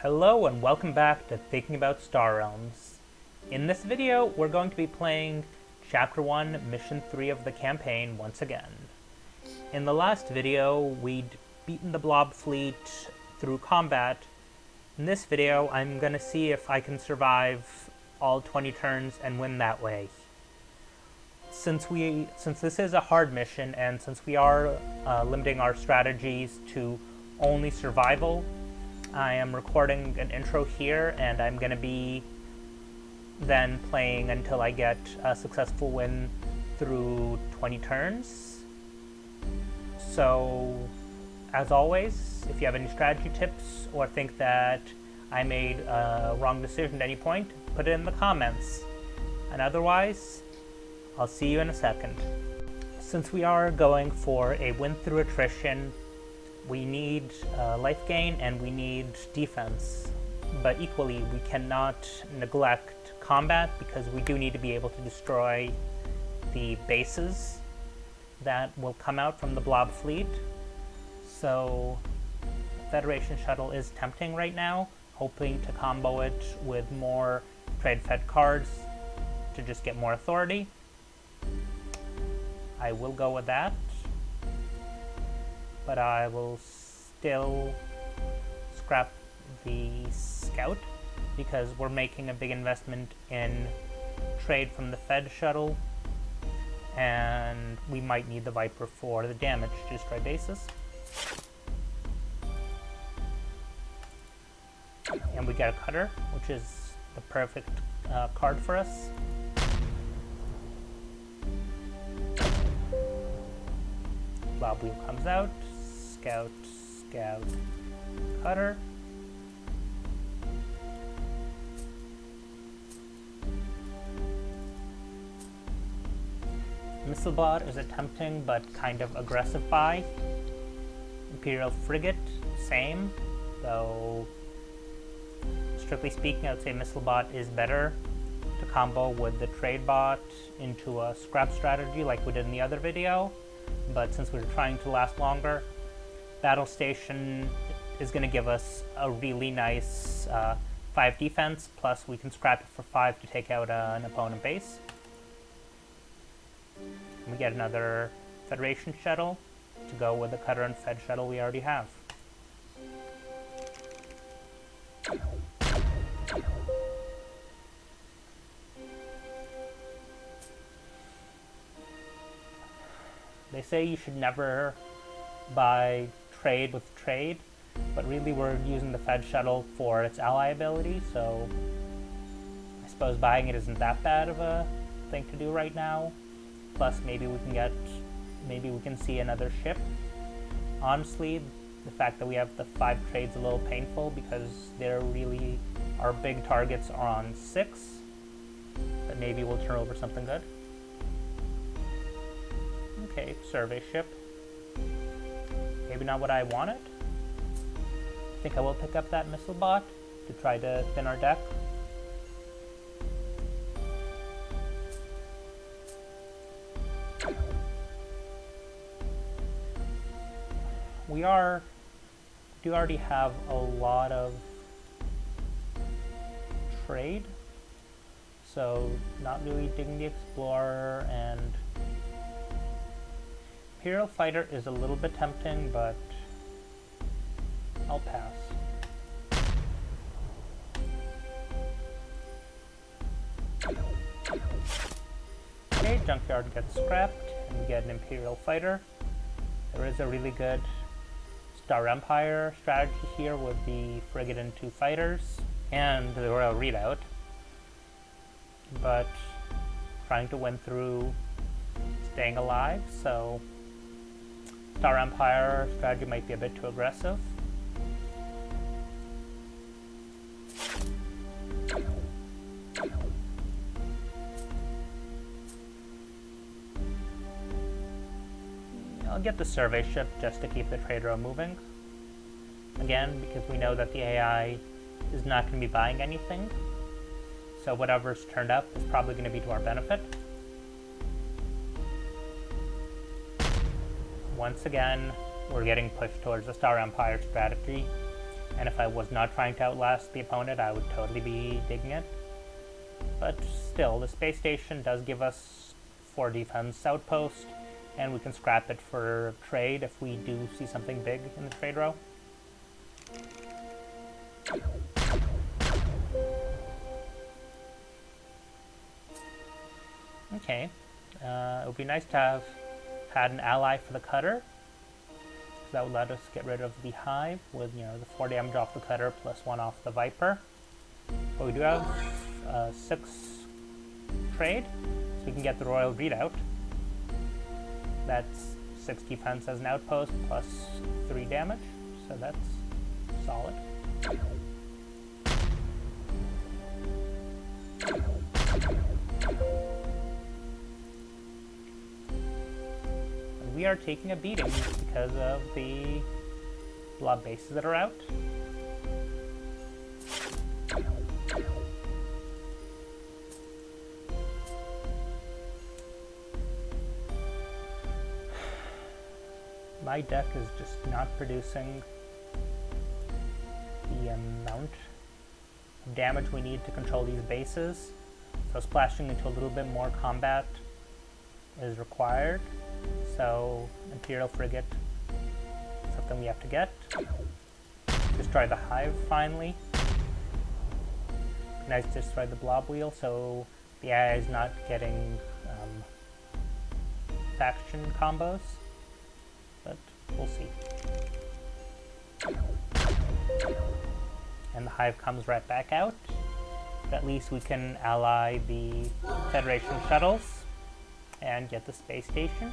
Hello and welcome back to Thinking About Star Realms. In this video, we're going to be playing Chapter 1, Mission 3 of the campaign once again. In the last video, we'd beaten the blob fleet through combat. In this video, I'm going to see if I can survive all 20 turns and win that way. Since this is a hard mission, and since we are limiting our strategies to only survival, I am recording an intro here, and I'm going to be then playing until I get a successful win through 20 turns. So, as always, if you have any strategy tips or think that I made a wrong decision at any point, put it in the comments. And otherwise, I'll see you in a second. Since we are going for a win through attrition, we need life gain and we need defense, but equally we cannot neglect combat because we do need to be able to destroy the bases that will come out from the blob fleet. So Federation shuttle is tempting right now, hoping to combo it with more trade-fed cards to just get more authority. I will go with that, but I will still scrap the scout because we're making a big investment in trade from the Fed shuttle, and we might need the Viper for the damage to destroy bases. And we get a cutter, which is the perfect card for us. Blob wheel comes out. Scout, scout, cutter. Missile bot is a tempting but kind of aggressive buy. Imperial frigate, same, though strictly speaking I would say missile bot is better to combo with the trade bot into a scrap strategy like we did in the other video, but since we're trying to last longer, Battle Station is going to give us a really nice 5 defense, plus we can scrap it for 5 to take out an opponent base. And we get another Federation shuttle to go with the cutter and Fed shuttle we already have. They say you should never buy trade with trade, but really we're using the Fed shuttle for its ally ability, so I suppose buying it isn't that bad of a thing to do right now. Plus maybe we can see another ship. Honestly, the fact that we have the 5 trades a little painful because our big targets are on 6, but maybe we'll turn over something good. Okay, survey ship. Maybe not what I wanted. I think I will pick up that missile bot to try to thin our deck. We do already have a lot of trade, so not really digging the Explorer, and Imperial Fighter is a little bit tempting, but I'll pass. Okay, Junkyard gets scrapped, and we get an Imperial Fighter. There is a really good Star Empire strategy here with the frigate and 2 fighters, and the Royal Redoubt, but trying to win through staying alive, so Star Empire strategy might be a bit too aggressive. I'll get the survey ship just to keep the trade row moving. Again, because we know that the AI is not going to be buying anything, so whatever's turned up is probably going to be to our benefit. Once again, we're getting pushed towards the Star Empire strategy. And if I was not trying to outlast the opponent, I would totally be digging it. But still, the space station does give us 4 defense outpost, and we can scrap it for trade if we do see something big in the trade row. Okay, it would be nice to have had an ally for the cutter. That would let us get rid of the hive with, you know, the 4 damage off the cutter plus 1 off the viper. But we do have 6 trade, so we can get the royal readout. That's 6 defense as an outpost plus 3 damage, so that's solid. And we are taking a beating because of the blob bases that are out. My deck is just not producing the amount of damage we need to control these bases, so splashing into a little bit more combat is required. So Imperial Frigate is something we have to get. Destroy the hive finally. Nice to destroy the blob wheel so the AI is not getting faction combos. But we'll see. And the hive comes right back out. But at least we can ally the Federation shuttles and get the space station.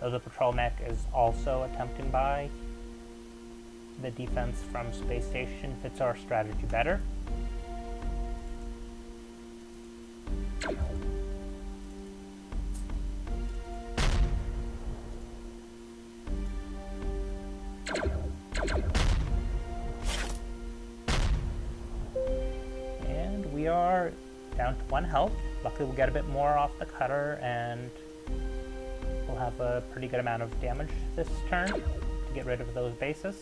Though the patrol mech is also attempting by, the defense from space station fits our strategy better. We are down to 1 health. Luckily we'll get a bit more off the cutter and we'll have a pretty good amount of damage this turn to get rid of those bases.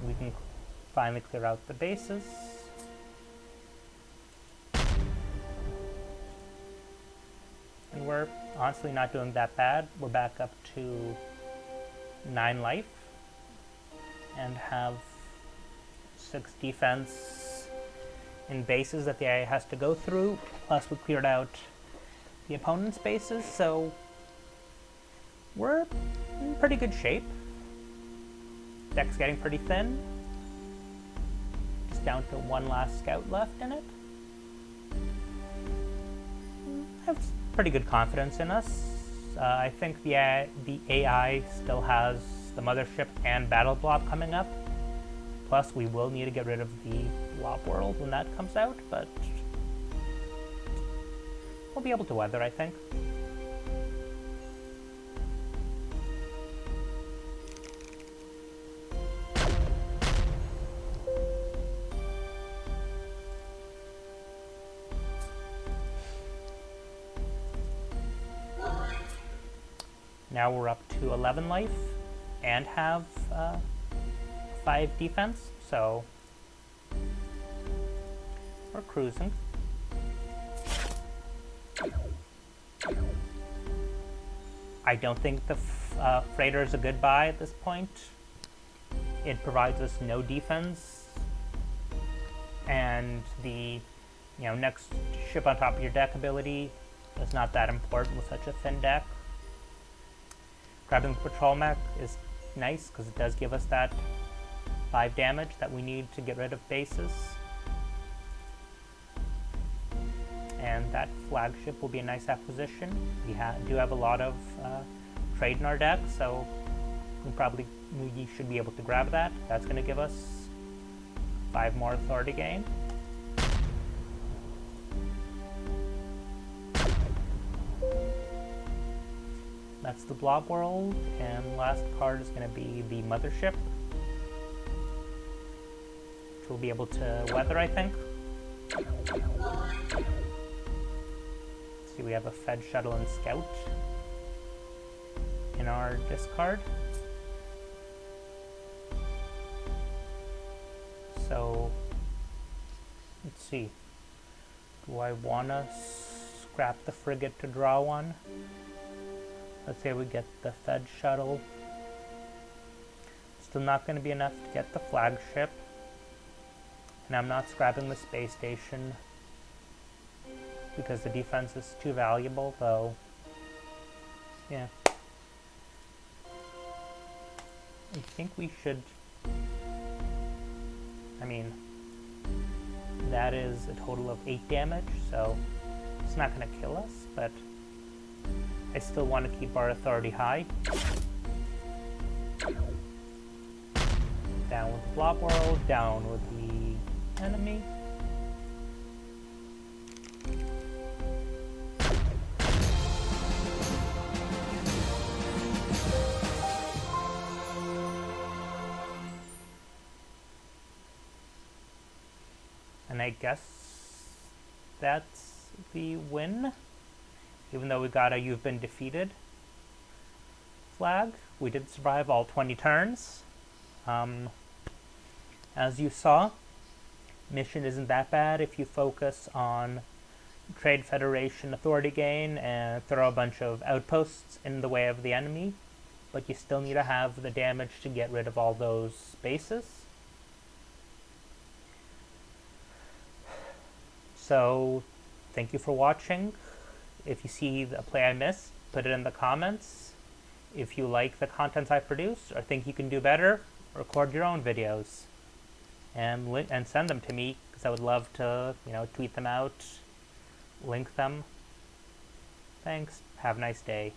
We can finally clear out the bases. And we're honestly not doing that bad. We're back up to 9 life and have 6 defense in bases that the AI has to go through, plus we cleared out the opponent's bases, so we're in pretty good shape. Deck's getting pretty thin. Just down to 1 last scout left in it. I have pretty good confidence in us. I think the AI still has the mothership and battle blob coming up. Plus, we will need to get rid of the blob world when that comes out, but we'll be able to weather, I think. Now we're up to 11 life and have 5 defense, so we're cruising. I don't think the freighter is a good buy at this point. It provides us no defense, and the next ship on top of your deck ability is not that important with such a thin deck. Grabbing the patrol mech is nice because it does give us that 5 damage that we need to get rid of bases. And that flagship will be a nice acquisition. We do have a lot of trade in our deck, so we should be able to grab that. That's going to give us 5 more authority gain. That's the blob world, and last card is going to be the mothership, which we'll be able to weather, I think. See, we have a Fed Shuttle and Scout in our discard. So, let's see. Do I want to scrap the frigate to draw one? Let's say we get the Fed Shuttle. Still not going to be enough to get the flagship. And I'm not scrapping the space station because the defense is too valuable, though. Yeah. I think we should... I mean, that is a total of 8 damage, so it's not going to kill us, but I still want to keep our authority high. Down with Blob World, down with the enemy. And I guess that's the win. Even though we got a "You've been defeated" flag, we did survive all 20 turns. As you saw, mission isn't that bad if you focus on Trade Federation authority gain and throw a bunch of outposts in the way of the enemy, but you still need to have the damage to get rid of all those bases. So, thank you for watching. If you see a play I missed, put it in the comments. If you like the contents I produce or think you can do better, record your own videos and send them to me, because I would love to, tweet them out, link them. Thanks. Have a nice day.